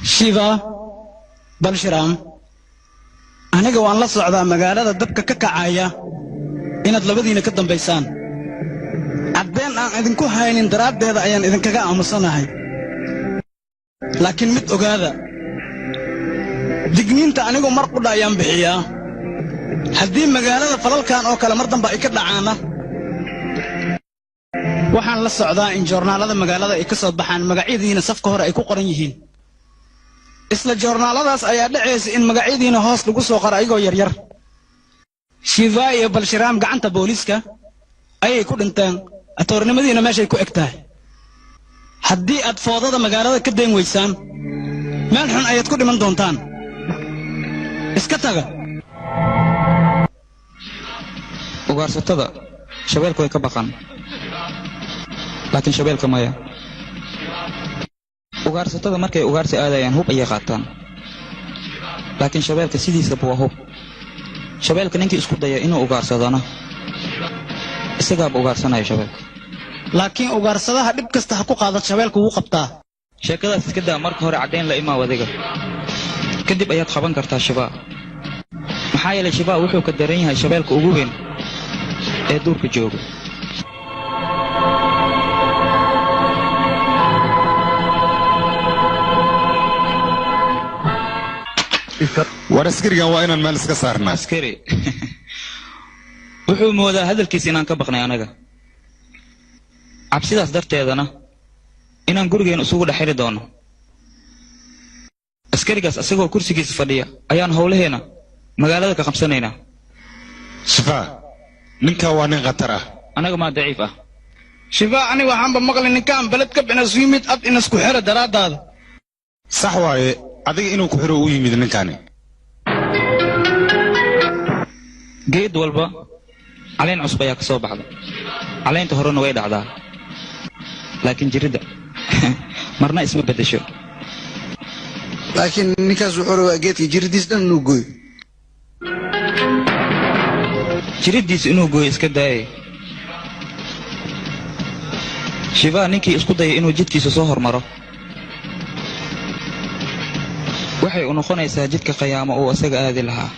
shiva balshiram aniga waan la socdaa magaalada dabka ka kacaya inaad labadiina ka dambaysaan cadeen aan idinku haynin daraaddeeda ayaan idinkaga aamusanahay laakiin mid ogaada digniinta anigu mar qudha ayaan bixiyaa haddii magaalada falalkan oo kale mar dambe ay ka dhacaana waxaan la socdaa in joornaalada magaalada ay ka soo baxaan magacyadiina safka hore ay ku qoran yihiin isla joornaaladaas ayaa dhacaysa in magacyadiina hoos lagu soo qoro ayagoo yaryar shiva iyo balshiraam gacanta booliiska ayay ku dhinteen atoornimadiina meeshay ku eg tahay haddii aad foodada magaalada ka dayn weysaan meel xun ayaad ku dhiman doontaan iska taga ugaarsatada shabeelku way ka baqaan laakiin shabeelka maya ugaarsatada markay ugaarsi aadayaan hub ayay qaataan laakiin shabeelka sidiisaba waa hub shabeelka ninkii isku daya inuu ugaarsadana isagaaba ugaarsanaya shabeelka laakiin ugaarsadaha dhib kasta ha ku qaadad shabeelku wuu qabtaa sheekadaas iska daa marka hore caddayn la imaaw adiga kadib ayaad qaban kartaa shibaa maxaa yeelay shibaa wuxuu ka daran yahay shabeelka ugu weyn ee duurka jooga war askarigan waa inaan meel iska saarnaa askari wuxuu moodaa hadalkiisa inaan ka baqnay anaga cabsidaas darteedana inaan gurigeena isugu dhexiri doono askarigaas asagoo kursigiisa fadhiya ayaan howlaheena magaalada ka qabsanaynaa shifaa ninkaa waa nin khatar ah anaga maa daciif ah shifaa aniga waxaanba maqlay ninkaan beled ka bixina isu yimid ad inasku xira daraaddaada sax waaye adiga inuu ku xiro u yimid ninkaani geed walba caleen cusub ayaa ka soo baxda caleynta horena way dhacdaa laakiin jiridda marna isma beddesho laakiin ninkaas wuxuu rabaa geedka jiriddiis dhan inuu gooyo jiriddiis inuu gooyo iska daayay shibaa ninkii isku dayay inuu jidkiisa soo hormaro waxay u noqonaysaa jidka qiyaamo uu isaga aadi lahaa